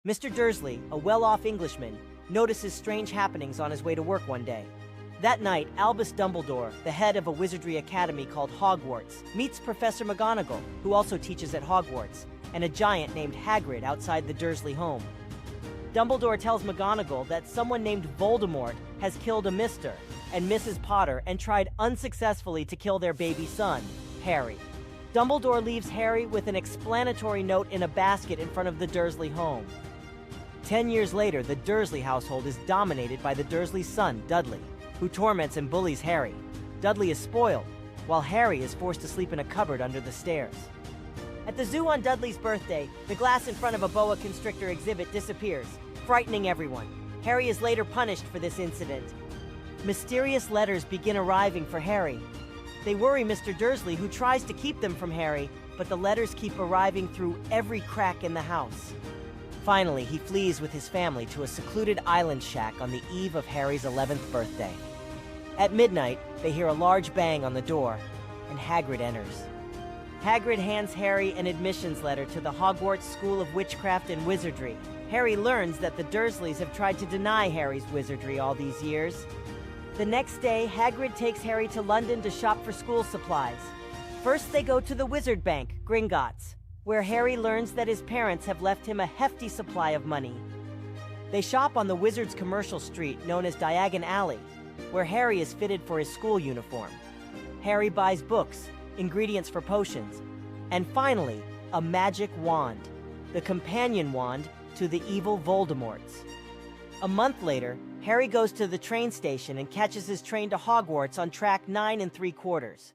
Mr. Dursley, a well-off Englishman, notices strange happenings on his way to work one day. That night, Albus Dumbledore, the head of a wizardry academy called Hogwarts, meets Professor McGonagall, who also teaches at Hogwarts, and a giant named Hagrid outside the Dursley home. Dumbledore tells McGonagall that someone named Voldemort has killed a Mr. and Mrs. Potter and tried unsuccessfully to kill their baby son, Harry. Dumbledore leaves Harry with an explanatory note in a basket in front of the Dursley home. 10 years later, the Dursley household is dominated by the Dursley's son, Dudley, who torments and bullies Harry. Dudley is spoiled, while Harry is forced to sleep in a cupboard under the stairs. At the zoo on Dudley's birthday, the glass in front of a boa constrictor exhibit disappears, frightening everyone. Harry is later punished for this incident. Mysterious letters begin arriving for Harry. They worry Mr. Dursley, who tries to keep them from Harry, but the letters keep arriving through every crack in the house. Finally, he flees with his family to a secluded island shack on the eve of Harry's 11th birthday. At midnight, they hear a large bang on the door, and Hagrid enters. Hagrid hands Harry an admissions letter to the Hogwarts School of Witchcraft and Wizardry. Harry learns that the Dursleys have tried to deny Harry's wizardry all these years. The next day, Hagrid takes Harry to London to shop for school supplies. First, they go to the Wizard Bank, Gringotts, where Harry learns that his parents have left him a hefty supply of money. They shop on the Wizard's commercial street known as Diagon Alley, where Harry is fitted for his school uniform. Harry buys books, ingredients for potions, and finally, a magic wand, the companion wand to the evil Voldemort's. A month later, Harry goes to the train station and catches his train to Hogwarts on track 9 3/4.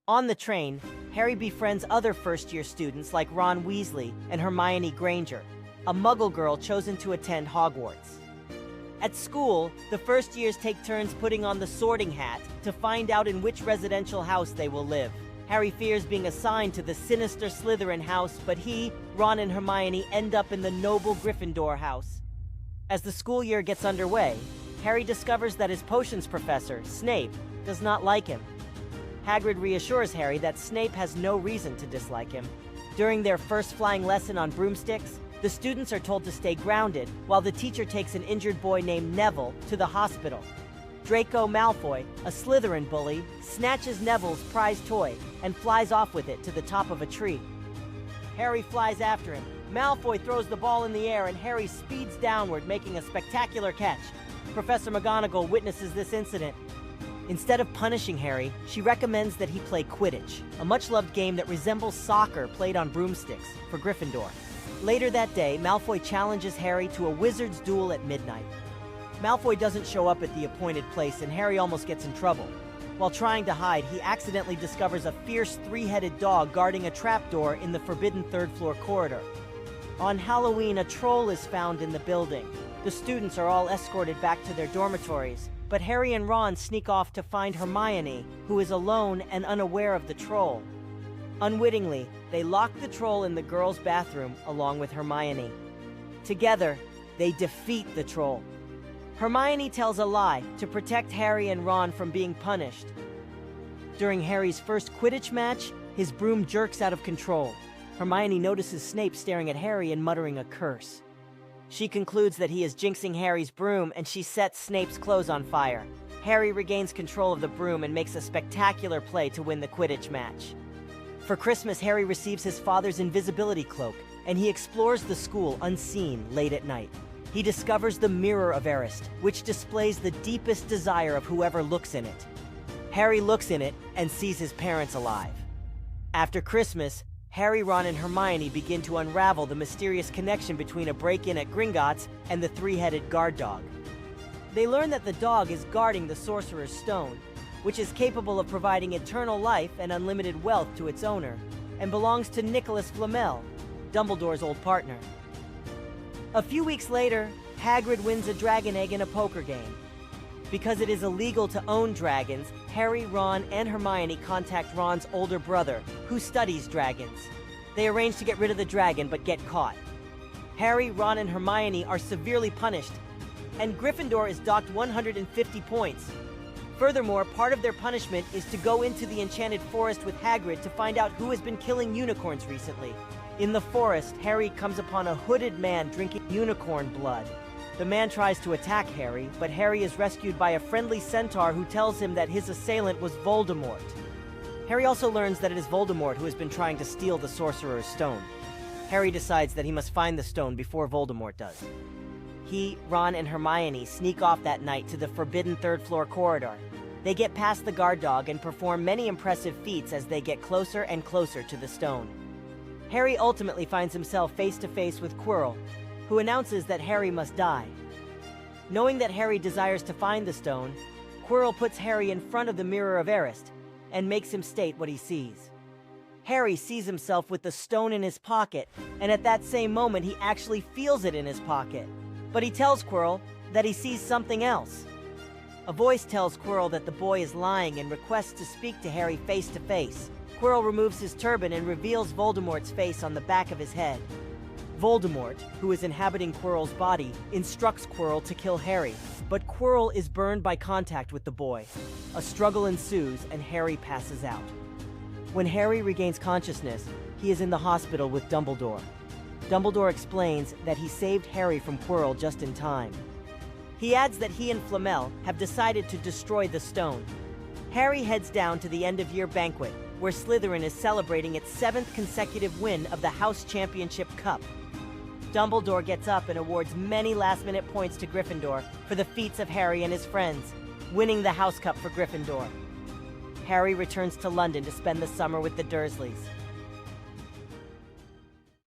On the train, Harry befriends other first-year students like Ron Weasley and Hermione Granger, a Muggle girl chosen to attend Hogwarts. At school, the first years take turns putting on the sorting hat to find out in which residential house they will live. Harry fears being assigned to the sinister Slytherin house, but he, Ron, and Hermione end up in the noble Gryffindor house. As the school year gets underway, Harry discovers that his potions professor, Snape, does not like him. Hagrid reassures Harry that Snape has no reason to dislike him. During their first flying lesson on broomsticks, the students are told to stay grounded while the teacher takes an injured boy named Neville to the hospital. Draco Malfoy, a Slytherin bully, snatches Neville's prized toy and flies off with it to the top of a tree. Harry flies after him. Malfoy throws the ball in the air and Harry speeds downward, making a spectacular catch. Professor McGonagall witnesses this incident. Instead of punishing Harry, she recommends that he play Quidditch, a much-loved game that resembles soccer played on broomsticks, for Gryffindor. Later that day, Malfoy challenges Harry to a wizard's duel at midnight. Malfoy doesn't show up at the appointed place and Harry almost gets in trouble. While trying to hide, he accidentally discovers a fierce three-headed dog guarding a trapdoor in the forbidden third-floor corridor. On Halloween, a troll is found in the building. The students are all escorted back to their dormitories, but Harry and Ron sneak off to find Hermione, who is alone and unaware of the troll. Unwittingly, they lock the troll in the girls' bathroom along with Hermione. Together, they defeat the troll. Hermione tells a lie to protect Harry and Ron from being punished. During Harry's first Quidditch match, his broom jerks out of control. Hermione notices Snape staring at Harry and muttering a curse. She concludes that he is jinxing Harry's broom and she sets Snape's clothes on fire. Harry regains control of the broom and makes a spectacular play to win the Quidditch match. For Christmas, Harry receives his father's invisibility cloak, and he explores the school unseen late at night. He discovers the Mirror of Erised, which displays the deepest desire of whoever looks in it. Harry looks in it and sees his parents alive. After Christmas, Harry, Ron, and Hermione begin to unravel the mysterious connection between a break-in at Gringotts and the three-headed guard dog. They learn that the dog is guarding the Sorcerer's Stone, which is capable of providing eternal life and unlimited wealth to its owner, and belongs to Nicholas Flamel, Dumbledore's old partner. A few weeks later, Hagrid wins a dragon egg in a poker game. Because it is illegal to own dragons, Harry, Ron, and Hermione contact Ron's older brother, who studies dragons. They arrange to get rid of the dragon, but get caught. Harry, Ron, and Hermione are severely punished, and Gryffindor is docked 150 points. Furthermore, part of their punishment is to go into the Enchanted Forest with Hagrid to find out who has been killing unicorns recently. In the forest, Harry comes upon a hooded man drinking unicorn blood. The man tries to attack Harry, but Harry is rescued by a friendly centaur who tells him that his assailant was Voldemort. Harry also learns that it is Voldemort who has been trying to steal the Sorcerer's Stone. Harry decides that he must find the stone before Voldemort does. He, Ron, and Hermione sneak off that night to the forbidden third-floor corridor. They get past the guard dog and perform many impressive feats as they get closer and closer to the stone. Harry ultimately finds himself face-to-face with Quirrell, who announces that Harry must die. Knowing that Harry desires to find the stone, Quirrell puts Harry in front of the Mirror of Erised and makes him state what he sees. Harry sees himself with the stone in his pocket, and at that same moment he actually feels it in his pocket. But he tells Quirrell that he sees something else. A voice tells Quirrell that the boy is lying and requests to speak to Harry face to face. Quirrell removes his turban and reveals Voldemort's face on the back of his head. Voldemort, who is inhabiting Quirrell's body, instructs Quirrell to kill Harry, but Quirrell is burned by contact with the boy. A struggle ensues and Harry passes out. When Harry regains consciousness, he is in the hospital with Dumbledore. Dumbledore explains that he saved Harry from Quirrell just in time. He adds that he and Flamel have decided to destroy the stone. Harry heads down to the end-of-year banquet, where Slytherin is celebrating its 7th consecutive win of the House Championship Cup. Dumbledore gets up and awards many last-minute points to Gryffindor for the feats of Harry and his friends, winning the House Cup for Gryffindor. Harry returns to London to spend the summer with the Dursleys.